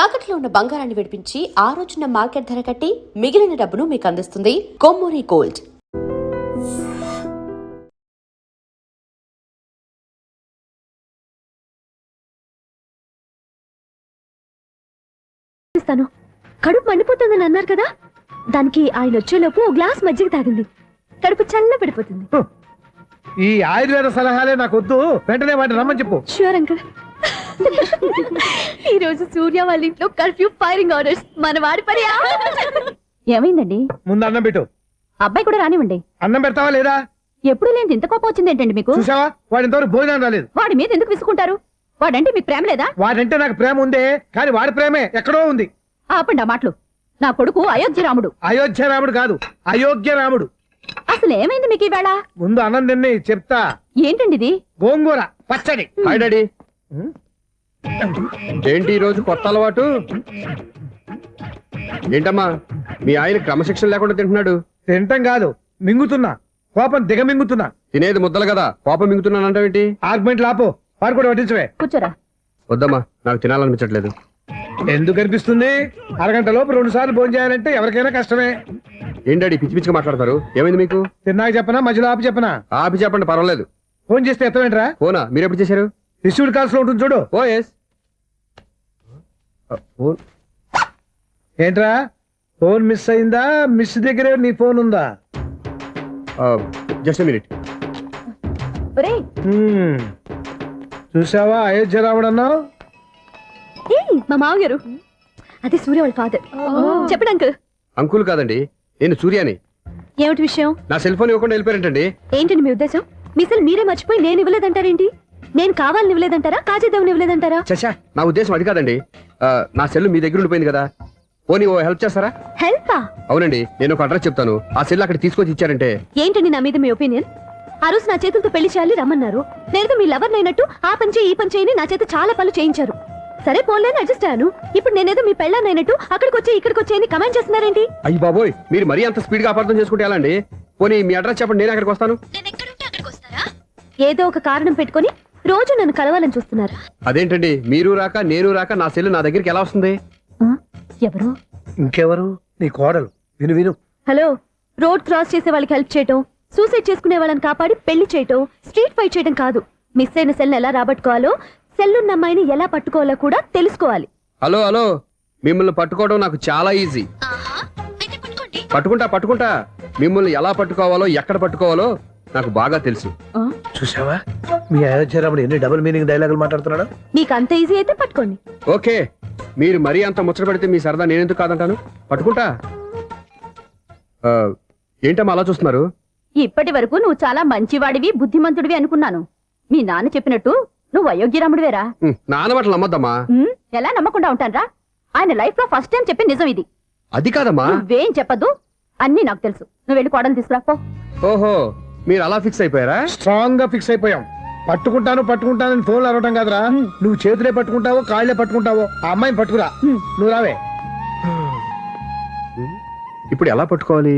తాకట్లో ఉన్న బంగారాన్ని విడిపించి ఆ రోజున మార్కెట్ ధర కట్టి మిగిలిన డబ్బును మీకు అందిస్తుంది కొమ్మూరి గోల్డ్. కడుపు మండిపోతుందని అన్నారు కదా, దానికి ఆయన వచ్చేలోపు ఓ గ్లాస్ మజ్జిగ తాగింది, కడుపు చల్ల పడిపోతుంది. ఈ ఆయుర్వేద సలహాలే నాకు వద్దు, వెంటనే వాటిని రమ్మని చెప్పు. Sure uncle. ఈ రోజు సూర్య వాళ్ళ ఇంట్లో కర్ఫ్యూ ఫైరింగ్ ఆర్డర్స్. మన వాడి పని ఏమైందండి? ముందు అన్నం పెట్టు. అబ్బాయి కూడా రానివ్వండి. అన్నం పెడతావా లేదా? ఎప్పుడు లేని ఇంత కోపం వచ్చింది ఏంటండి మీకు? చూసావా, వాడి ఇంతవరకు భోజనం రాలేదు. వాడి మీద ఎందుకు విసుకుంటారు? వాడంటే మీకు ప్రేమ లేదా? వాడంటే నాకు ప్రేమ ఉందే, కానీ వాడి ప్రేమే ఎక్కడో ఉంది. ఆపండి ఆ మాటలు. నా కొడుకు అయోధ్య రాముడు. అయోధ్య రాముడు కాదు, అయోగ్య రాముడు. అసలు ఏమైంది మీకు ఈవేళ? ముందు అన్నం తిని చెప్తా. ఏంటండి ఇది? గోంగూర పచ్చడి. Hi daddy. ఏంటి ఈరోజు కొత్త అలవాటు? ఏంటమ్మా, మీ ఆయన క్రమశిక్షణ లేకుండా తింటున్నాడు? తింటం కాదు, మింగుతున్నా. కోపం దిగ మింగుతున్నా. తినేది ముద్దలు కదా, కోపం మింగుతున్నానంటావేంటి? ఆర్గ్మెంట్ లాపో, వారు కూడా వడ్డించవే. కూర్చోరా. వద్దమ్మా, నాకు తినాలనిపించట్లేదు. ఎందుకు అనిపిస్తుంది? అరగంట లోపు 2 సార్లు భోజనం చేయాలంటే ఎవరికైనా కష్టమే. ఏం డాడీ పిచ్చి పిచ్చిగా మాట్లాడతారు? ఏమైంది మీకు? తిన్నాక చెప్పనా, మధ్యలో ఆపి చెప్పనా? ఆపి చెప్పండి, పర్వాలేదు. ఫోన్ చేస్తే ఎత్తవేంట్రా? ఫోనా? మీరు ఎప్పుడు చేశారు? రిసీవ్డ్ కాల్స్ లో ఉంటుంది చూడు. ఓ ఎస్. ఏంట్రా, ఫోన్ మిస్ అయిందా? మిస్ దగ్గరే నీ ఫోన్ ఉందా? Just minute. చూసావా, అయోధ్య రాముడు అన్నావు. మా మామగారు, అది సూర్య వాళ్ళ ఫాదర్. చెప్పండి అంకుల్. అంకుల్ కాదండి, నేను సూర్యాని. ఏమిటి విషయం? నా సెల్ ఫోన్ ఇవ్వకుండా వెళ్ళిపోయారంటండి. ఏంటండి మీ ఉద్దేశం? మీ సెల్ మీరే మర్చిపోయి నేను ఇవ్వలేదంటారేంటి? నేను కావాలని ఇవ్వలేదంటారా, కాజేద్దామని ఇవ్వలేదంటారా? చచ్చా, నా ఉద్దేశం అది కాదండి. నా సెల్ మీ దగ్గర ఉండిపోయింది కదా, పోనీ ఓ హెల్ప్ చేస్తారా? హెల్పా? అవునండి, నేను ఒక అడ్రస్ చెప్తాను, ఆ సెల్ అక్కడ తీసుకొచ్చి ఇచ్చారంటే. ఏంటండి నా మీద మీ ఒపీనియన్? ఆ రోజు నా చేతులతో పెళ్లి చేయాలి రమ్మన్నారు. నేను మీ లవర్ అయినట్టు ఆ పని చేయి ఈ పని చేయని నా చేత చాలా పనులు చేయించారు. సరే పోన్లేని అడ్జస్ట్ అయ్యాను. ఇప్పుడు నేనేదో మీ పెళ్ళాన్నైనట్టు అక్కడికి వచ్చి ఇక్కడికి వచ్చి కమెంట్ చేస్తున్నారేంటి? అయ్యి బాబోయ్, మీరు మరీ అంత స్పీడ్ గా అపార్థం చేసుకుంటే ఎలా అండి? పోనీ మీ అడ్రస్ చెప్పండి, నేను అక్కడికి వస్తాను. ఏదో ఒక కారణం పెట్టుకొని రోజు నన్ను కలవాలని చూస్తున్నారు. అదేంటండి, మీరు రాక నేను రాక నా సెల్ నా దగ్గరికి ఎలా వస్తుంది? ఎవరు? ఇంకెవరు? నీ కోడలు. విను విను. హలో, రోడ్ క్రాస్ చేసే వాళ్ళకి హెల్ప్ చేయటం, సూసైడ్ చేసుకునే వాళ్ళని కాపాడి పెళ్లి చేయటం, స్ట్రీట్ ఫైట్ చేయడం కాదు. మిస్ అయిన సెల్ ఎలా రాబట్టుకోవాలో, సెల్లున్న అమ్మాయిని ఎలా పట్టుకోవాలో కూడా తెలుసుకోవాలి. హలో హలో, మిమ్మల్ని పట్టుకోవడం నాకు చాలా ఈజీ. పట్టుకుంటా. మిమ్మల్ని ఎలా పట్టుకోవాలో, ఎక్కడ పట్టుకోవాలో నాకు బాగా తెలుసు. చూసావా, మీ అయోధ్య రాముడు ఎన్ని డబుల్ మీనింగ్ డైలాగులు మాట్లాడుతున్నాడు. మీకు అంత ఈజీ అయితే పట్టుకోండి. ఓకే, మీరు మరీ అంత ముచ్చట పెడితే మీ సరదా నేనెందుకు కాదంటాను. పట్టుకుంటా. ఏంటమ్మా అలా చూస్తున్నారు? ఇప్పటి వరకు నువ్వు చాలా మంచివాడివి, బుద్ధిమంతుడివి అనుకున్నాను. మీ నాన్న చెప్పినట్టు నువ్వు అయోగ్యరాముడివేరా? నాన్న మాటలు నమ్మద్దమ్మా. ఎలా నమ్మకుండా ఉంటానరా? ఆయన లైఫ్ లో ఫస్ట్ టైం చెప్పి నిజం ఇది. అది కాదమ్మా. నువ్వేం చెప్పదు, అన్ని నాకు తెలుసు. నువ్వు వెళ్ళి కోడలు తీసుకురాపో. ఓహో, మీరు అలా ఫిక్స్ అయిపోయారా? స్ట్రాంగ్ గా ఫిక్స్ అయిపోయాం. పట్టుకుంటానని ఫోన్లు అరవటం కాదురా. నువ్వు చేతులే పట్టుకుంటావో కాళ్ళే పట్టుకుంటావో ఆ అమ్మాయిని పట్టుకురా. నువ్వు రావే. ఇప్పుడు ఎలా పట్టుకోవాలి?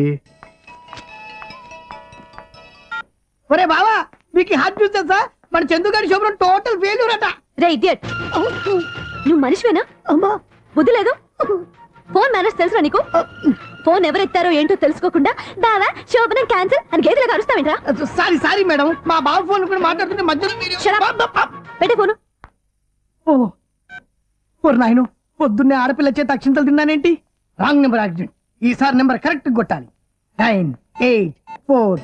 ఒరే బావా, మీకు హార్ట్ చూస్తే సార్ మన చందుగారి శుభ్రం టోటల్ ఫెయిల్యూర్ అట. రే ఇడియట్, నువ్వు మనిషివేనా? అమ్మా, బుద్ధి లేదు. ఫోన్ మేనేజ్ తెలుసురా నీకు? ఫోన్ ఎవరెత్తారో ఏంటో తెలుసుకోకుండా బావా శోభనం క్యాన్సిల్ అని గేదెలకు అరుస్తావేంట్రా? సారీ మేడం, మా బావ ఫోన్ కూడా మాట్లాడుతుంటే మధ్యలో పెట్టే ఫోను. ఓ నాయను, పొద్దున్నే ఆడపిల్ల చేత అక్షింతలు తిన్నానేంటి? Wrong number accident. ఈసారి నెంబర్ కరెక్ట్ కొట్టాలి. 9, 8, 4.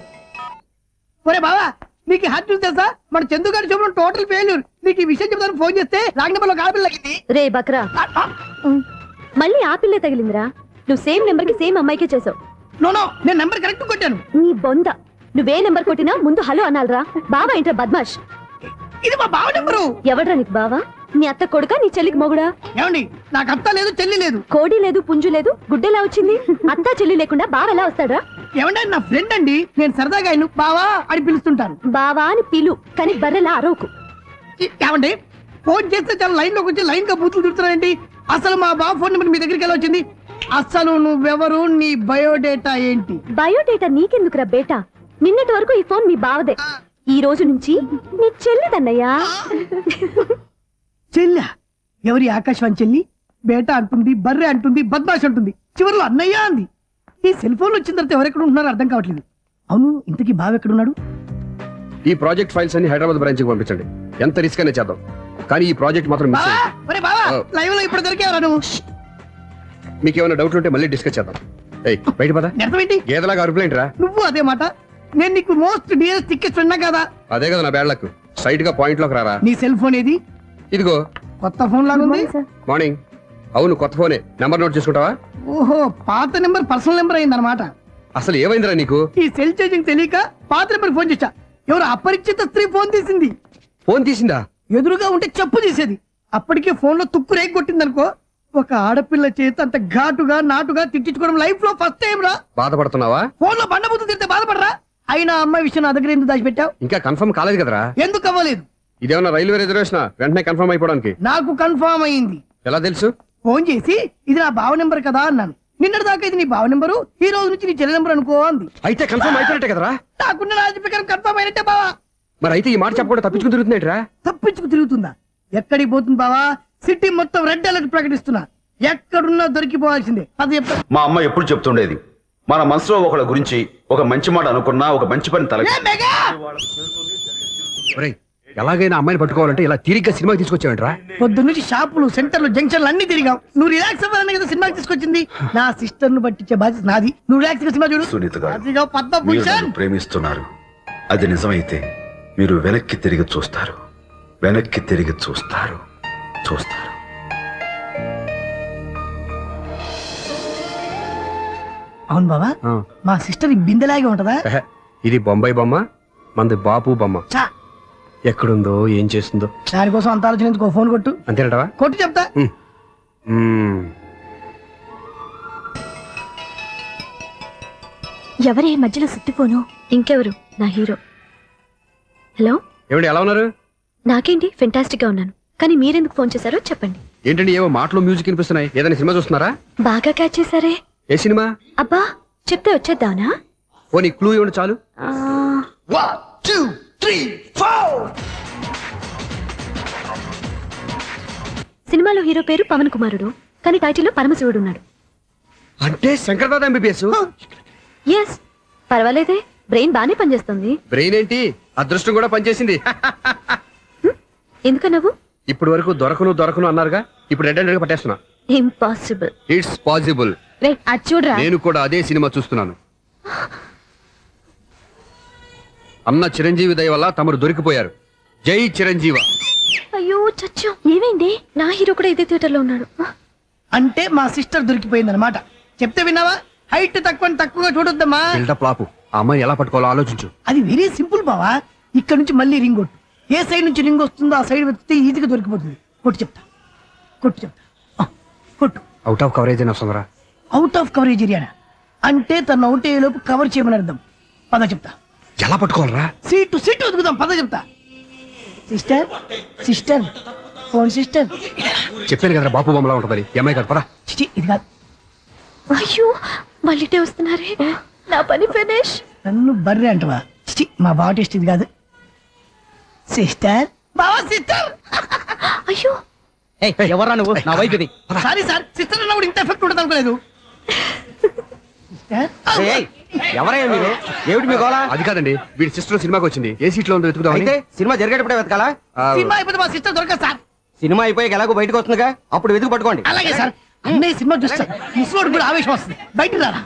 ఒరే బావా, నీకు హార్ట్ చూస్తే సార్ మన చందుగారి శుభ్రం టోటల్ ఫెయిల్యూర్. నీకు ఈ విషయం చెప్తాను ఫోన్ చేస్తే రాంగ్ నెంబర్ లో ఆడపిల్ల తగ్గింది. రే బక్రా, మళ్ళీ ఆ పిల్లే తగిలిందిరా. నువ్వు సేమ్ నెంబర్ కి సేమ్ అమ్మాయికే చేసావు. నో, నేను నెంబర్ కరెక్ట్ కొట్టాను. నీ బొంద, నువ్వే నెంబర్ కొట్టినా ముందు హలో అనాలరా. బావా ఏంట్రా బద్మాష్? ఇది మా బావ నెంబరు. ఎవడ్రా నీకు బావా? నీ అత్త కొడుకా, నీ చెల్లికి మొగుడా? ఏమండి, నాకు అత్త లేదు చెల్లి లేదు. కోడి లేదు పుంజు లేదు, గుడ్డెలా వచ్చింది? అత్త చెల్లి లేకుండా బావ ఎలా వస్తాడా? ఏమంటే నా ఫ్రెండ్ అండి, నేను సరదాగా ఆయన బావా అని పిలుస్తుంటాను. బావా అని పిలు, కానీ బర్రెలా అరవకు. ఏమండి, ఫోన్ చేస్తే చాలా లైన్ లోకి వచ్చి లైన్ గా బూతులు తిడుతున్నారండి. అసలు మా బావ ఫోన్ నెంబర్ మీ దగ్గరికి ఎలా వచ్చింది? అసలు నువ్వెవరు, నీ బయోడేటా ఏంటి? బయోడేటా నీకెందుకురా బేటా? నిన్నటి వరకు ఈ ఫోన్ మీ బావదే, ఈ రోజు నుంచి నీ చెల్లిదన్నయ్యా. చెల్లి? ఎవరి ఆకాశవాణి చెల్లి? బేట అంటుంది, బర్రె అంటుంది, బద్మాష్ అంటుంది, చివరిలో అన్నయ్య అంది. ఈ సెల్ ఫోన్ వచ్చిన తర్వాత ఎవరెక్కడ ఉంటున్నారో అర్థం కావట్లేదు. అవును, ఇంతకీ బావ ఎక్కడున్నాడు? ఈ ప్రాజెక్ట్ ఫైల్స్ అన్ని హైదరాబాద్ బ్రాంచ్ కి పంపించండి. ఎంత రిస్క్ అయినా చేద్దాం, కానీ ఈ ప్రాజెక్ట్ మాత్రం మిస్ బావా, అయ్యింది. ఒరే బావా, లైవ్ లో ఇప్పుడు దొరికేవరా నువ్వు? మీకు ఏమైనా డౌట్ ఉంటే మళ్ళీ డిస్కస్ చేద్దాం. ఏయ్ బయట పద. అర్థమేంటి? గేదలాగా అరుపులేంటి రా? నువ్వు అదే మాట. నేను నీకు మోస్ట్ డియరెస్ట్ టికెట్ ఫ్రెండ్ కదా. అదే కదా నా బ్యాడ్ లక్. స్ట్రైట్ గా పాయింట్ లోకి రారా. నీ సెల్ ఫోన్ ఏది? ఇదిగో. కొత్త ఫోన్ లాగా ఉంది. మార్నింగ్. అవును కొత్త ఫోనే. నెంబర్ నోట్ చేసుకుంటావా? ఓహో, పాత నెంబర్ పర్సనల్ నెంబర్ అయిందన్నమాట. అసలు ఏమైందిరా నీకు? ఈ సెల్ ఛార్జింగ్ తెలియక పాత నెంబర్ ఫోన్ చేశా. ఎవరు అపరిచిత స్త్రీ ఫోన్ తీసింది. ఫోన్ తీసిందా? ఎదురుగా ఉంటే చెప్పు తీసేది. అప్పటికే ఫోన్ లో తుక్కు రేగి కొట్టిందనుకో. ఒక ఆడపిల్ల చేత అంత ఘాటుగా నాటుగా తిట్టించుకోవడం లైఫ్ లో ఫస్ట్ టైం రా. బాధపడుతున్నావా? ఫోన్ లో బండబుద్ధి తిడితే బాధపడరా? అయినా అమ్మాయి విషయం నా దగ్గర ఎందుకు దాచిపెట్టావు? ఇంకా కన్ఫర్మ్ కాలేదు కదరా. ఎందుకు అవ్వలేదు? ఇదేమన్నా రైల్వే రిజర్వేషన్? వెంటనే కన్ఫర్మ్ అయిపోవడానికి. నాకు కన్ఫర్మ్ అయింది. ఎలా తెలుసు? ఫోన్ చేసి ఇది నా బావ నెంబర్ కదా అన్నాను. నిన్నటి దాకా ఇది నీ బావ నెంబరు, ఈ రోజు నుంచి నీ చెల్లి నెంబర్ అనుకో అంది. అయితే కన్ఫర్మ్ అయిపోయినట్టే కదరా. నాకున్న రాజు ప్రకారం కన్ఫర్మ్ అయినట్టే బావా. మరి అయితే ఈ మాట చెప్పకుండా తప్పించుకుని తిరుగుతున్నట్రా? తప్పించుకు తిరుగుతుందా? ఎక్కడికి పోతుంది బావా? సిటీ మొత్తం రెడ్ అలర్ట్ ప్రకటిస్తున్నా. ఎక్కడున్నా దొరికిపోవాల్సిందే. అది చెప్తా. మా అమ్మ ఎప్పుడు చెప్తుండేది, మన మనసులో ఒకళ్ళ గురించి ఒక మంచి మాట అనుకున్నా ఒక మంచి పని తల. A mega! ఒరేయ్, ఎలాగైనా అమ్మాయిని పట్టుకోవాలంటే ఇలా తీరిగ్గా సినిమాకి తీసుకొచ్చావంట్రా? పొద్దున్నుంచి షాపులు, సెంటర్లు, జంక్షన్లు అన్ని తిరిగావు. నువ్వు రిలాక్స్ అవ్వాలని కదా సినిమాకి తీసుకొచ్చింది. నా సిస్టర్ ను పట్టించే బాధ్యత నాది. నువ్వు రిలాక్స్ గా సినిమా చూడు. సునీత గారు, అదిగో మీరు పద్మభూషణ్. నన్ను ప్రేమిస్తున్నారు. అది నిజమైతే మీరు వెనక్కి తిరిగి చూస్తారు, వెనక్కి తిరిగి చూస్తారు, చూస్తారు. అవును బావా, ఆ. మా సిస్టర్ ఈ బిందెలాగే ఉంటదా? ఎహె, ఇది బొంబాయి బొమ్మ, మంది బాపు బొమ్మ. చా, ఎక్కడుందో ఏం చేస్తుందో. దానికోసం అంత ఆలోచన ఎందుకు? ఫోన్ కొట్టు. అంతేనటవా? కొట్టు చెప్తా. ఎవరే మధ్యలో సుత్తిపోను? ఇంకెవరు? నా హీరో. హలో, ఏమండి ఎలా ఉన్నారు? నాకేంటి ఫెంటాస్టిక్ గా ఉన్నాను, కానీ మీరెందుకు ఫోన్ చేశారో చెప్పండి. ఏంటండి ఏవో మాటలు మ్యూజిక్ వినిపిస్తున్నాయి. ఏదైనా సినిమా చూస్తున్నారా? బాగా క్యాచ్ చేశారే. ఏ సినిమా? అబ్బా, చెప్తే వచ్చేద్దానా? ఓ నీ క్లూ ఇవ్వండి చాలు. ఆ, 1 2 3 4. సినిమాలో హీరో పేరు పవన్ కుమారుడు, కానీ టైటిల్లో పరమశివుడు ఉన్నాడు. అంటే శంకర్దాద ఎంబీబీఎస్. ఎస్, పర్వాలేదే, బ్రెయిన్ బానే పనిచేస్తుంది. బ్రెయిన్ ఏంటి, అదృష్టం కూడా పనిచేసింది. ఎందుకు నువ్వు? ఇప్పటి వరకు దొరకను అన్నారుగా, ఇప్పుడు రెడ్ హ్యాండెడ్ గా పట్టేస్తున్నా. ఇంపాసిబుల్. It's possible. రే, అది చూడరా. నేను కూడా అదే సినిమా చూస్తున్నాను. అన్న చిరంజీవి దయ వల్ల తమరు దొరికిపోయారు. జై చిరంజీవ. అయ్యో చచ్చా, ఏమైంది? నా హీరో కూడా ఇదే థియేటర్ లో ఉన్నాడు. అంటే మా సిస్టర్ దొరికిపోయింది అనమాట. చెప్తే విన్నావా? హైట్ తక్కువగా చూడొద్దమ్మా. బిల్డప్ లాపు. ఆ అమ్మాయి ఎలా పట్టుకోవాలో ఆలోచించు. అది వెరీ సింపుల్ బావా. ఇక్కడ నుంచి మళ్ళీ రింగ్ కొట్టు. ఏ సైడ్ నుంచి రింగ్ వస్తుందో ఆ సైడ్ వెతికితే ఈజీగా దొరికిపోతుంది. కొట్టు చెప్తా. కొట్టు. అవుట్ ఆఫ్ కవరేజ్ అయినా వస్తుందిరా. అవుట్ ఆఫ్ కవరేజ్ ఏరియా అంటే తను అవుట్ అయ్యేలోపు కవర్ చేయమని అర్థం. పద చెప్తా. ఎలా పట్టుకోవాలరా? సీటు వెతుకుదాం. పద చెప్తా. Sister phone sister. చెప్పాను కదరా బాపు బొమ్మలా ఉంటుందని. ఎంఐ కాదు పరా. చిచి, ఇది కాదు. అయ్యో, మళ్ళీటే వస్తున్నారే. నా పని ఫినిష్. నన్ను బర్రె అంటవా? చిచి, మా బావ టేస్ట్ ఇది కాదు. సిస్టర్, బావా సిస్టర్. అయ్యో, ఎవరా నువ్వు? నా వైపు ఇది. సారీ సార్, సిస్టర్ అన్నప్పుడు ఇంత ఎఫెక్ట్ ఉంటుంది అనుకోలేదు. ఏయ్, ఎవరయ్యా మీరు? ఏమిటి మీ గోళ? అది కాదండి, వీడి సిస్టర్ సినిమాకి వచ్చింది. ఏ సీట్ లో ఉందో వెతుకుదామని. అయితే సినిమా జరిగేటప్పుడే వెతకాలా? ఆ, సినిమా అయిపోతే మా సిస్టర్ దొరకదు సార్. సినిమా అయిపోయాక ఎలాగో బయటకు వస్తుందిగా, అప్పుడు వెతుకు పట్టుకోండి. అలాగే సార్. అన్నయ్య సినిమా చూస్తాను. ముసలోడు కూడా ఆవేశం వస్తుంది. బయట రారా.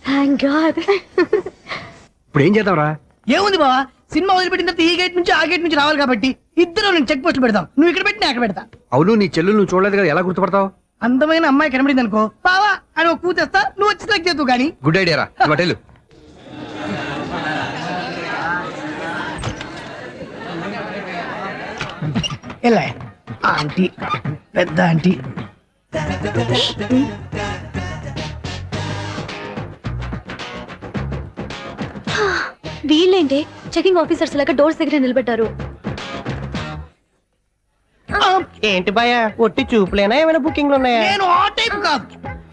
Thank God. ఇప్పుడు ఏం చేద్దాంరా? ఏముంది బావా, సినిమా వదిలిపెట్టిన తర్వాత ఈ గేట్ నుంచి ఆ గేట్ నుంచి రావాలి కాబట్టి ఇద్దరు నేను చెక్ పోస్ట్ పెడతాం. నువ్వు ఇక్కడ పెట్టి నేను అక్కడ పెడతా. అవును, నీ చెల్లెలు నువ్వు చూడలేదు కదా, ఎలా గుర్తుపడతావు? అందమైన అమ్మాయి కనబడింది అనుకో, బావా అని ఒక కూతేస్తా, నువ్వు వచ్చి సెలెక్ట్ చేద్దు కానీ. గుడ్ ఐడియా రా. ఇవాటెళ్ళు. ఎలా ఆంటీ, పెద్ద ఆంటీ. వీళ్ళేంటి చెకింగ్ ఆఫీసర్స్ లాగా డోర్స్ దగ్గర నిలబెట్టారు. ఏంటి భయ ఒట్టి చూపులేనా ఏమైనా బుకింగ్లు ఉన్నాయా? నేను ఆ టైప్ కాదు.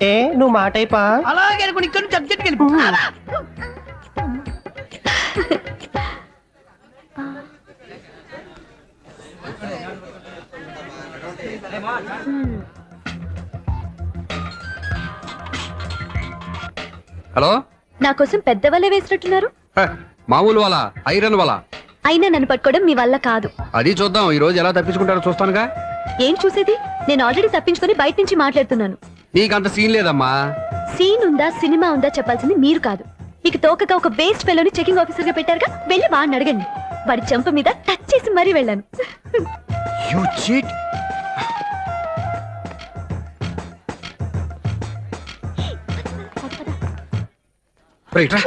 ఏ నువ్వు మా టైపా? అలాగే అనుకుని ఇక్కడ నుంచి అర్జెంట్కి వెళ్ళిపో. హలో నా కోసం పెద్ద వలే వేసినట్టున్నారు. హ, మామూలు వాళ్ళ ఐరన్ వాళ్ళ అయినా నన్ను పట్టుకోవడం మీ వల్ల కాదు. అది చూద్దాం ఈ రోజు ఎలా తప్పించుకుంటారో చూస్తానుగా. ఏం చూసేది? నేను ఆల్రెడీ తప్పించుకొని బయట నుంచి మాట్లాడుతున్నాను. నీకంత సీన్ లేదమ్మా. సీన్ ఉందా సినిమా ఉందా చెప్పాల్సింది మీరు కాదు. మీకు తోకగా ఒక బేస్ట్ ఫెలోని చెకింగ్ ఆఫీసర్ గా పెట్టారుగా, వెళ్ళి వాడిని అడగండి. వాడి చెంప మీద టచ్ చేసి మరీ వెళ్ళాను. You cheat. రైట్ రా.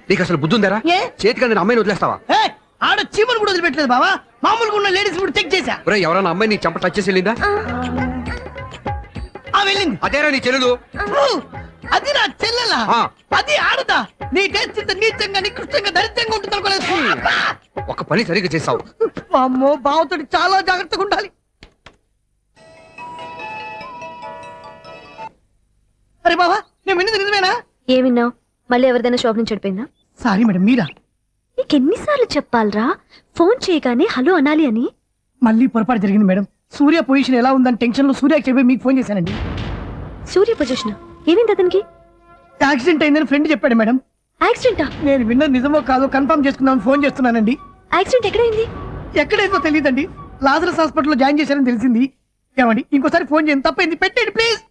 నీకు అసలు బుద్ధి ఉందారా? ఏ? చేతికి అందిన అమ్మాయిని వదిలేస్తావా? ఏయ్, ఆడ చీమలు కూడా వదిలిపెట్టలేదు బావా. మామూలుగా ఉన్న లేడీస్ కూడా చెక్ చేశా. ఒరేయ్, ఎవరైనా అమ్మాయి నీ చెంప టచ్ చేసి వెళ్ళిందా? ఆ వెళ్ళింది. అదేరా నీ చెల్లెలు. ఓ, అది నా చెల్లెలా? ఆ. అది ఆడదా? నీ టేస్ట్ ఇంత నీచంగా నికృష్టంగా దరిద్రంగా ఉంటుంది అనుకోలేదు. ఒక పని సరిగ్గా చేసావు. అమ్మో, బావతోటి చాలా జాగ్రత్తగా ఉండాలి. అరే బావా, నేను విన్నది నిజమేనా? ఏమిన్నావు? మళ్ళీ ఎవరిదైనా షాప్ నుంచి చెడిపోయిందా? సారీ మేడం, మీరా? నీకెన్నిసార్లు చెప్పాలరా ఫోన్ చేయగానే హలో అనాలి అని? మళ్ళీ పొరపాటు జరిగింది మేడం. సూర్య పొజిషన్ ఎలా ఉందని టెన్షన్ లో సూర్యకి చెప్పి మీకు ఫోన్ చేశానండి. సూర్య పొజిషన్ ఏమైంది అతనికి? యాక్సిడెంట్ అయిందని ఫ్రెండ్ చెప్పాడు మేడం. యాక్సిడెంటా? నేను విన్నది నిజమో కాదో కన్ఫర్మ్ చేసుకుందామని ఫోన్ చేస్తున్నానండి. యాక్సిడెంట్ ఎక్కడైంది? ఎక్కడైందో తెలియదండి. లాజరస్ హాస్పిటల్లో జాయిన్ చేశారని తెలిసింది. ఏమండి, ఇంకోసారి ఫోన్ చేయండి. తప్పైంది, పెట్టండి please.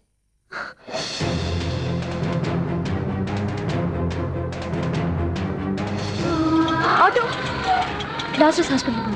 Auto Lazarus hospital.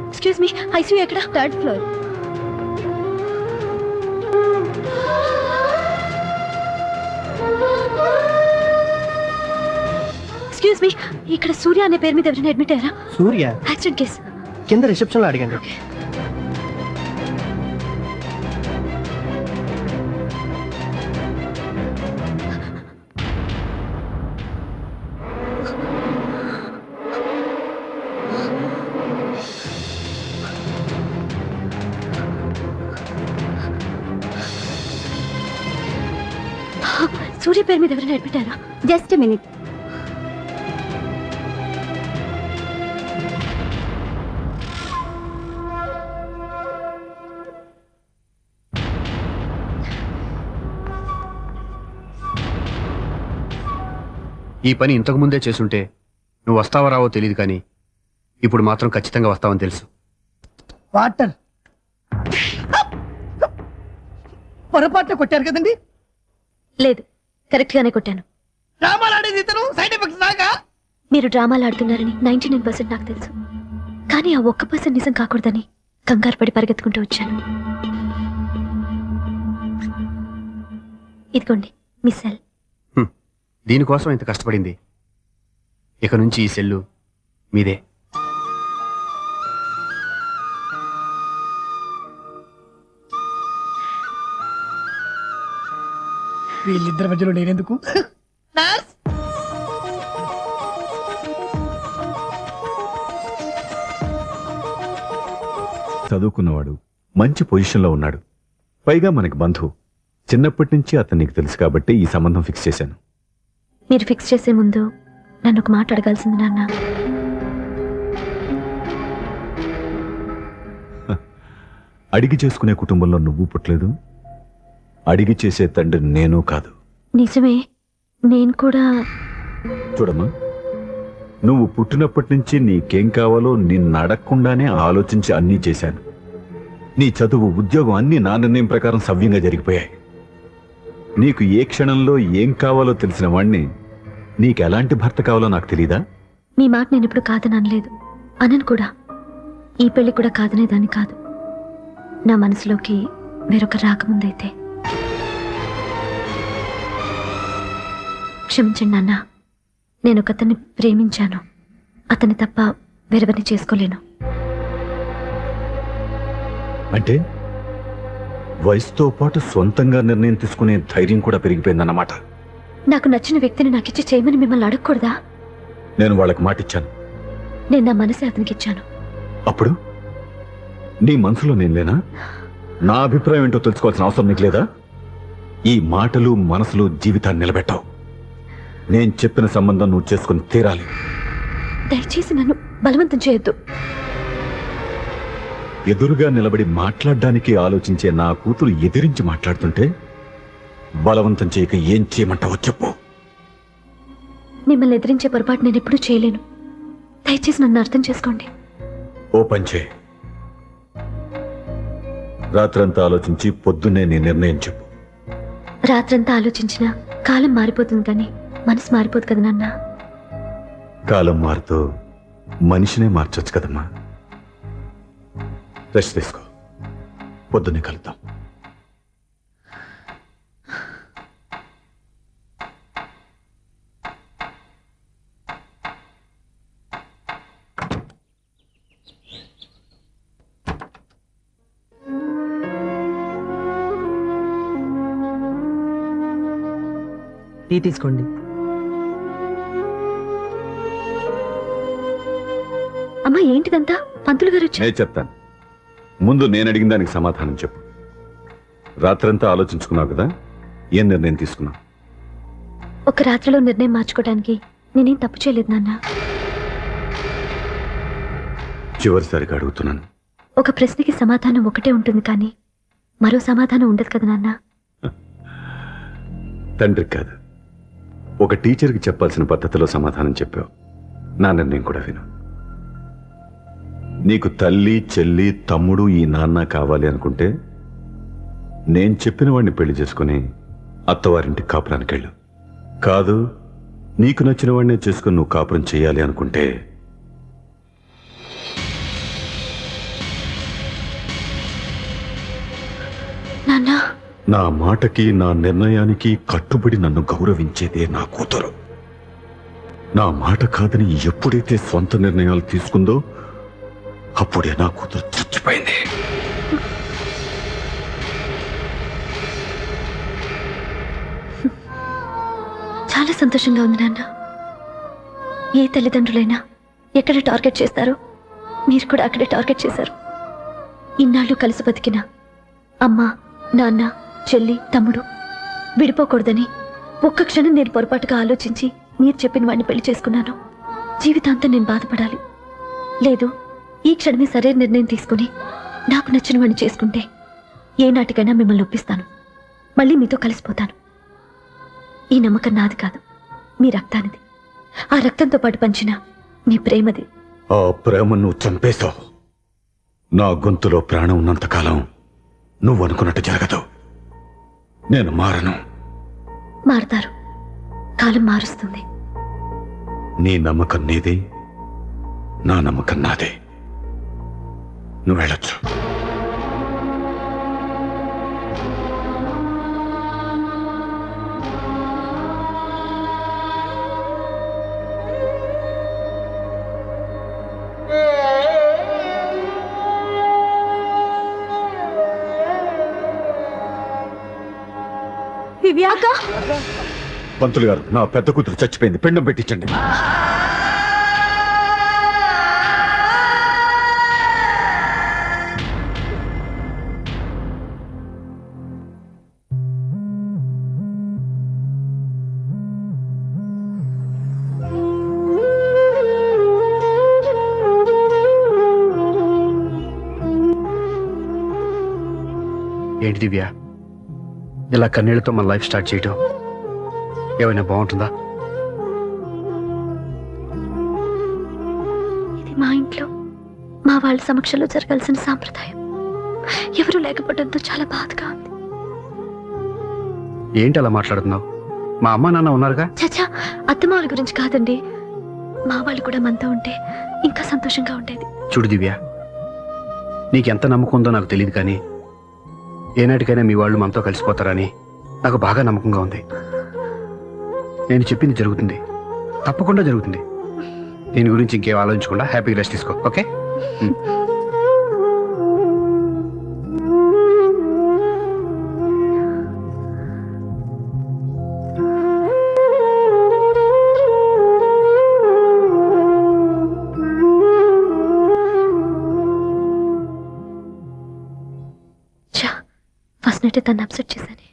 Excuse me, ICU ఎక్కడ? Third floor. ఎక్స్క్యూజ్ మీ, ఇక్కడ సూర్య అనే పేరు మీద ఎవరైనా అడ్మిట్ అయ్యారా? Surya accident case. కింద రిసెప్షన్ లో అడిగండి. సూర్య పేరు మీద ఎవరైనా అడ్మిట్ అయ్యారా? Just minute. ఈ పని ఇంతకు ముందే చేసుంటే నువ్వు వస్తావో రావో తెలియదు, కానీ ఇప్పుడు మాత్రం ఖచ్చితంగా వస్తావని తెలుసు. వాటర్ పొరపాటున కొట్టారు కదండి. లేదు, కరెక్ట్ గానే కొట్టాను. డ్రామాలు ఆడేది ఇతను, సైడ్ ఎఫెక్ట్స్ దాకా. మీరు డ్రామాలు ఆడుతున్నారని 99% నాకు తెలుసు, కానీ ఆ 1% నిజం కాకూడదని కంగారు పడి పరిగెత్తుకుంటూ వచ్చాను. ఇదిగోండి మీ సెల్. దీనికోసం ఇంత కష్టపడింది. ఇక నుంచి ఈ సెల్లు మీదే. వీళ్ళిద్దరి మధ్యలో నేనెందుకు? నర్స్, చదువుకున్నవాడు, మంచి పొజిషన్లో ఉన్నాడు, పైగా మనకి బంధువు. చిన్నప్పటి నుంచి అతను నీకు తెలుసు కాబట్టి ఈ సంబంధం ఫిక్స్ చేశాను. మీరు ఫిక్స్ చేసే ముందు నన్ను ఒక మాట అడగాల్సింది నాన్న. అడిగి చేసుకునే కుటుంబంలో నువ్వు పుట్టలేదు, అడిగి చేసే తండ్రి నేను కాదు. నిజమే, నేను కూడా. చూడమ్మా, నువ్వు పుట్టినప్పటి నుంచి నీకేం కావాలో నిన్ను అడగకుండానే ఆలోచించి అన్నీ చేశాను. నీ చదువు, ఉద్యోగం అన్నీ నా నిర్ణయం ప్రకారం సవ్యంగా జరిగిపోయాయి. నీకు ఏ క్షణంలో ఏం కావాలో తెలిసిన వాణ్ణి నీకు ఎలాంటి భర్త కావాలో నాకు తెలీదా? మీ మాట నేను ఇప్పుడు కాదని అనలేదు, అనను కూడా. ఈ పెళ్లి కూడా కాదనేదాన్ని కాదు. నా మనసులోకి వేరొక రాకముందైతే. క్షమించండి నాన్న, నేను ఒకతన్ని ప్రేమించాను. అతన్ని తప్ప వేరెవరిని చేసుకోలేను. అంటే వయసుతో పాటు సొంతంగా నిర్ణయం తీసుకునే ధైర్యం కూడా పెరిగిపోయిందన్నమాట. నాకు నచ్చిన వ్యక్తిని నాకిచ్చి చేయమని మిమ్మల్ని అడగకూడదా? నేను వాళ్ళకి మాటిచ్చాను. నేను నా మనసే అతనికి ఇచ్చాను. అప్పుడు నీ మనసులో నేను లేనా? నా అభిప్రాయం ఏంటో తెలుసుకోవాల్సిన అవసరం నీకు లేదా? ఈ మాటలు మనసులు జీవితాన్ని నిలబెట్టావు. నేను చెప్పిన సంబంధం నువ్వు చేసుకుని తీరాలి. దయచేసి నన్ను బలవంతం చేయొద్దు. ఎదురుగా నిలబడి మాట్లాడడానికి ఆలోచించే నా కూతురు ఎదిరించి మాట్లాడుతుంటే బలవంతం చేయక ఏం చేయమంటావో చెప్పు. మిమ్మల్ని ఎదిరించే పొరపాటు నేను ఎప్పుడూ చేయలేను. దయచేసి నన్ను అర్థం చేసుకోండి. ఓ పంచే, రాత్రంతా ఆలోచించి పొద్దున్నే నీ నిర్ణయం చెప్పు. రాత్రంతా ఆలోచించినా కాలం మారిపోతుంది కానీ మనసు మారిపోదు కదా నాన్న. కాలం మారుతూ మనిషినే మార్చొచ్చు కదమ్మా. రెస్ట్ తీసుకో, పొద్దున్నే కలుద్దాం. టీ తీసుకోండి. అమ్మా ఏంటిదంతా? పంతులు గారు వచ్చి నేను చెప్తాను. ముందు నేను అడిగిన దానికి సమాధానం చెప్పు. రాత్రంతా ఆలోచించుకున్నావు కదా, ఏం నిర్ణయం తీసుకున్నావు? ఒక రాత్రిలో నిర్ణయం మార్చుకోవడానికి నేనేం తప్పు చేయలేదు నాన్న. చివరిసారిగా అడుగుతున్నాను. ఒక ప్రశ్నకి సమాధానం ఒకటే ఉంటుంది కానీ మరో సమాధానం ఉండదు కదా నాన్న. తండ్రికి కాదు, ఒక టీచర్కి చెప్పాల్సిన పద్ధతిలో సమాధానం చెప్పావు. నా నిర్ణయం కూడా విను. నీకు తల్లి, చెల్లి, తమ్ముడు, ఈ నాన్న కావాలి అనుకుంటే నేను చెప్పిన వాడిని పెళ్లి చేసుకుని అత్తవారింటికి కాపురానికి వెళ్ళు. కాదు, నీకు నచ్చిన వాడినే చేసుకుని నువ్వు కాపురం చేయాలి అనుకుంటే నాన్న, నా మాటకి, నా నిర్ణయానికి కట్టుబడి నన్ను గౌరవించేదే నా కూతురు. నా మాట కాదని ఎప్పుడైతే సొంత నిర్ణయాలు తీసుకుందో అప్పుడే నా కూతురు చచ్చిపోయింది. చాలా సంతోషంగా ఉంది నాన్న. ఏ తల్లిదండ్రులైనా ఎక్కడ టార్గెట్ చేస్తారో మీరు కూడా అక్కడే టార్గెట్ చేశారు. ఇన్నాళ్ళు కలిసి బతికిన అమ్మ, నాన్న, చెల్లి, తమ్ముడు విడిపోకూడదని ఒక్క క్షణం నేను పొరపాటుగా ఆలోచించి మీరు చెప్పిన వాడిని పెళ్లి చేసుకున్నాను. జీవితాంతం నేను బాధపడాలి. లేదు, ఈ క్షణమే సరైన నిర్ణయం తీసుకుని నాకు నచ్చిన వాడిని చేసుకుంటే ఏనాటికైనా మిమ్మల్ని ఒప్పిస్తాను. మళ్ళీ మీతో కలిసిపోతాను. ఈ నమ్మకం నాది కాదు, మీ రక్తానిది. ఆ రక్తంతో పాటు పంచిన మీ ప్రేమది. ఆ ప్రేమ నువ్వు చంపేశావు. నా గొంతులో ప్రాణం ఉన్నంతకాలం నువ్వు అనుకున్నట్టు జరగదు. నేను మారను. మారతారు, కాలం మారుస్తుంది. నీ నమ్మకం నీది, నా నమ్మకం నాదే. నువ్వు వెళ్ళొచ్చు. దివ్యాక, పంతులు గారు, నా పెద్ద కూతురు చచ్చిపోయింది, పిండం పెట్టించండి. ఏంటి దివ్య, ఇలా కన్నీళ్లతో మన లైఫ్ స్టార్ట్ చేయటం ఏమైనా బాగుంటుందా? ఇది మా ఇంట్లో మా వాళ్ళ సమక్షంలో జరగాల్సిన సాంప్రదాయం. ఎవరు లేకపోవడంతో చాలా బాధగా ఉంది. ఏంటి అలా మాట్లాడుతున్నావు? మా అమ్మ నాన్న ఉన్నారుగా. చచ్చా, అత్తమాల గురించి కాదండి. మా వాళ్ళు కూడా మనతో ఉంటే ఇంకా సంతోషంగా ఉండేది. చూడు దివ్య, నీకెంత నమ్మకం ఉందో నాకు తెలియదు కానీ ఏనాటికైనా మీ వాళ్ళు మనతో కలిసిపోతారని నాకు బాగా నమ్మకంగా ఉంది. నేను చెప్పింది జరుగుతుంది, తప్పకుండా జరుగుతుంది. దీని గురించి ఇంకేం ఆలోచించకుండా హ్యాపీగా రెస్ట్ తీసుకో, ఓకే? తెలిసినట్టే తను అప్సెట్ చేశాను.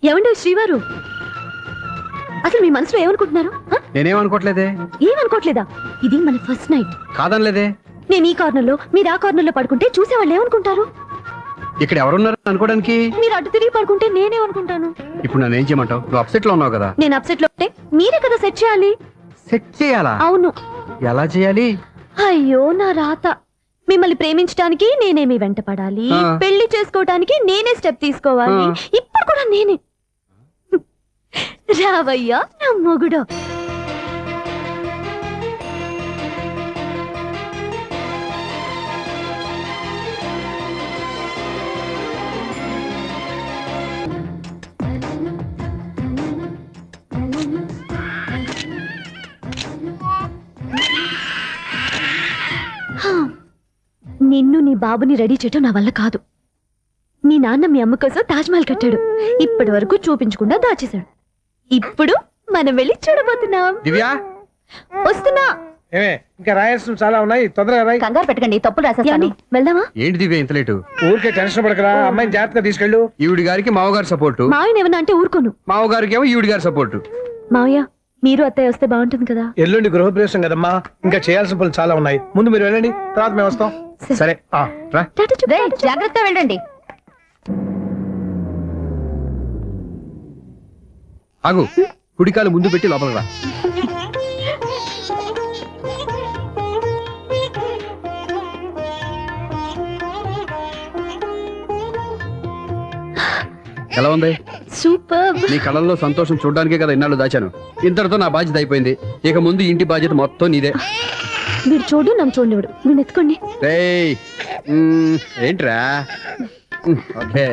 ఏమండి శ్రీవారు, అసలు మీ మనసులో ఏమనుకుంటున్నారు? నేనేమనుకోవట్లేదే. ఏమనుకోవట్లేదా? ఇది మన ఫస్ట్ నైట్. కాదనలేదే. నేను ఈ కార్నర్ లో, మీరు ఆ కార్నర్ లో పడుకుంటే చూసేవాళ్ళు ఏమనుకుంటారు? ఇక్కడ ఎవరున్నారు అనుకోవడానికి? మీరు అటు తిరిగి పడుకుంటే నేనేమనుకుంటాను? ఇప్పుడు నన్ను ఏం చేయమంటావు? నువ్వు అప్సెట్ లో ఉన్నావు కదా. నేను అప్సెట్ లో ఉంటే మీరే కదా సెట్ చేయాలి. సెట్ చేయాలా? అవును. ఎలా చేయాలి? అయ్యో నా రాత. మిమ్మల్ని ప్రేమించడానికి నేనే మీ వెంట పడాలి, పెళ్లి చేసుకోవడానికి నేనే స్టెప్ తీసుకోవాలి. ఇప్పుడు కూడా నేనే. రావయ్యా నా మొగుడు. నిన్ను నీ బాబుని రెడీ చేయటం నా వల్ల కాదు. మీ నాన్న మీ అమ్మ కోసం తాజ్మహల్ కట్టాడు, ఇప్పటి వరకు చూపించకుండా దాచేశాడు. ఇప్పుడు మనం వెళ్ళి చూడబోతున్నాం. దివ్యా వస్తున్నా. ఏమే ఇంకా రాయాల్సిన చాలా ఉన్నాయి, తొందరగా రాయి. కంగారు పెట్టకండి, తప్పులు రాసేస్తాను. వెళ్దామా? ఏంటి దివ్య ఇంత లేటు? ఊరికే టెన్షన్ పడకరా, అమ్మాయిని జాగ్రత్తగా తీసుకెళ్ళు. ఈవిడి గారికి మావగారు సపోర్టు, మావయ్య ఏమన్నా అంటే ఊరుకోను. మావగారికి ఏమో ఈవిడి గారి సపోర్టు. మావయ్య మీరు అత్తయ్య వస్తే బాగుంటుంది కదా. ఎల్లుండి గృహప్రవేశం కదమ్మా, ఇంకా చేయాల్సిన పనులు చాలా ఉన్నాయి. ముందు మీరు వెళ్ళండి, తర్వాత మేము వస్తాం. సరే రా. జాగ్రత్త వెళ్ళండి. ఆగు, కుడికాలు ముందు పెట్టి లోపల రా. ఎలా ఉంది? సూపర్. నీ కళ్ళల్లో సంతోషం చూడడానికే కదా ఇన్నాళ్ళు దాచాను. ఇంతటితో నా బాధ్యత అయిపోయింది. ఇక ముందు ఇంటి బాధ్యత మొత్తం నీదే. మీరు చూడు, నన్ను చూడనివాడు. నేను ఎత్తుకోండి. రేయ్, ఏంట్రా? ఓకే.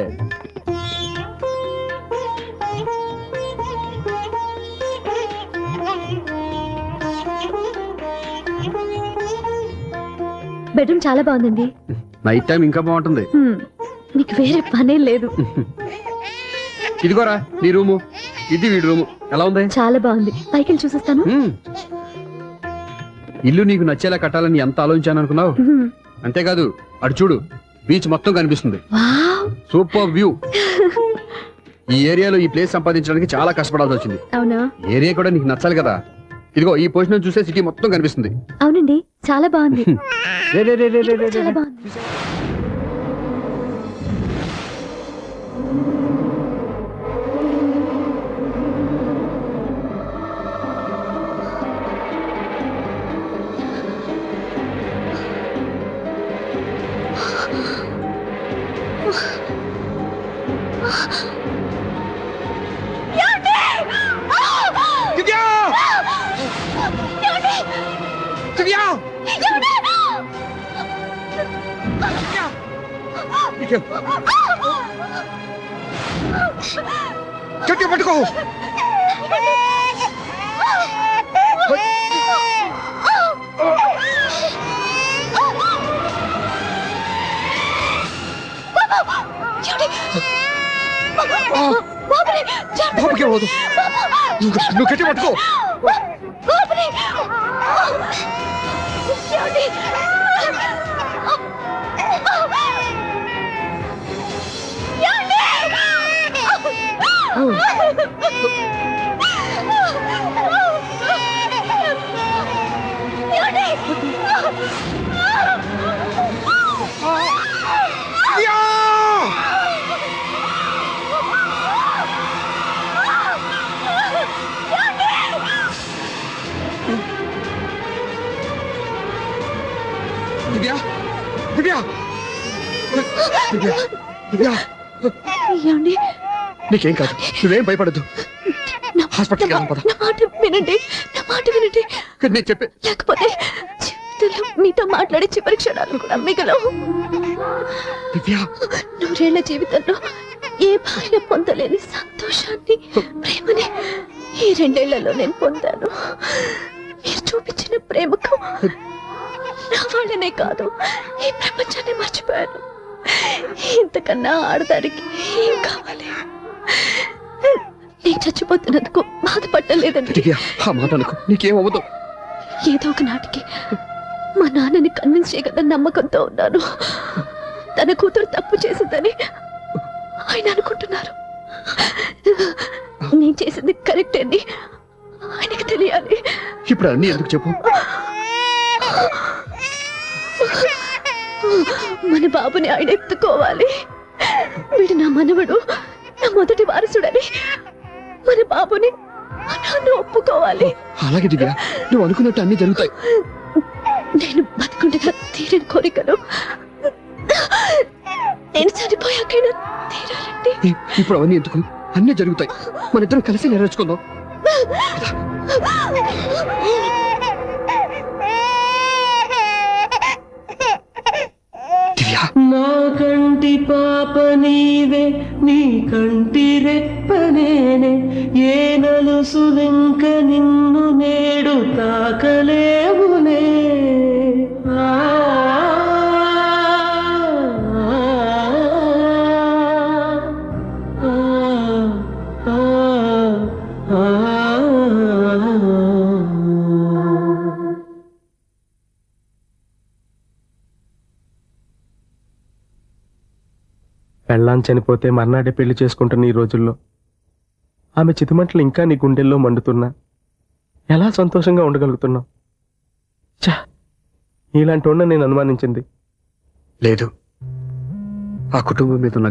బెడ్రూమ్ చాలా బాగుందండి. నైట్ టైం ఇంకా బాగుంటుంది. మీకు వేరే పనే లేదు. ఇదిగోరా నీ రూము, ఇది వీడి రూము. ఎలా ఉంది? చాలా బాగుంది. పైకి వెళ్ళి చూసేస్తాను. ఇల్లు నీకు నచ్చేలా కట్టాలని ఎంత ఆలోచించాను అనుకున్నావు? అంతేకాదు, అటు చూడు, బీచ్ మొత్తం కనిపిస్తుంది. Wow, super view. ఈ ఏరియాలో ఈ ప్లేస్ సంపాదించడానికి చాలా కష్టపడాల్సి వచ్చింది. అవునా? ఏరియా కూడా నీకు నచ్చాలి కదా. ఇదిగో ఈ పొజిషన్ చూసే సిటీ మొత్తం కనిపిస్తుంది. అవునండి, చాలా బాగుంది. రే రే రే రే రే రే. చాలా బాగుంది. చెట్టు పట్టుకో. బాబుకే పోదు, నువ్వు గట్టి పట్టుకో. దివ్యా, దివ్యా, దివ్యా, దివ్యా. ఏమండి? నీకేం కాదు, నువ్వేం భయపడద్దు. హాస్పిటల్కి వెళ్దాం పద. నా మాట వినండి, నా మాట వినండి. నేను చెప్పే, లేకపోతే జీవితంలో మీతో మాట్లాడే చివరి క్షణాలు కూడా మిగలవు. దివ్యా, నూరేళ్ల జీవితంలో ఏ భార్య పొందలేని సంతోషాన్ని, ప్రేమని ఈ 2 ఏళ్లలో నేను పొందాను. మీరు చూపించిన ప్రేమకు నా వాళ్ళనే కాదు, ఈ ప్రపంచాన్ని మర్చిపోయాను. ఇంతకన్నా ఆడదానికి ఏం కావాలి? నేను చచ్చిపోతున్నందుకు బాధపడలేదండి. దివ్య, ఆ మాట అనుకో, నీకేమవ్వదు. ఏదో ఒక నాటికి మా నాన్నని కన్విన్స్ చేయగలని నమ్మకంతో ఉన్నాను. తన కూతురు తప్పు చేసిందని ఆయన అనుకుంటున్నారు. నేను చేసింది కరెక్ట్ అని ఆయనకి తెలియాలి. ఇప్పుడు అన్నీ ఎందుకు చెప్పు. మన బాబుని ఆయన ఎత్తుకోవాలి. వీడు నా మనవడు, నా మొదటి వారసుడని మన బాబుని మా నాన్న ఒప్పుకోవాలి. అలాగే దివ్య, నువ్వు అనుకున్నట్టు అన్నీ జరుగుతాయి. నేను బతుకుండగా తీరని కోరికలు నేను చనిపోయాకైనా తీరాలండి. ఇప్పుడు అవన్నీ ఎందుకు, అన్నీ జరుగుతాయి. మన ఇద్దరం కలిసి నెరవేర్చుకుందాం. దివ్య, నా కంటి పాప నీవే, నీ కంటి రెప్పనేనే, ఏ నలుసులింక నిన్ను నేడు తాకలేవులే. ఆ, ఆ, ఆ, ఆ, ఆ. పెళ్ళాం చనిపోతే మర్నాడే పెళ్లి చేసుకుంటున్న ఈ రోజుల్లో ఆమె చితిమంటలు ఇంకా నీ గుండెల్లో మండుతున్నా ఎలా సంతోషంగా ఉండగలుగుతున్నావు? ఛా, ఇలాంటి నేను అనుమానించింది లేదు, ఆ కుటుంబం మీద ఉన్న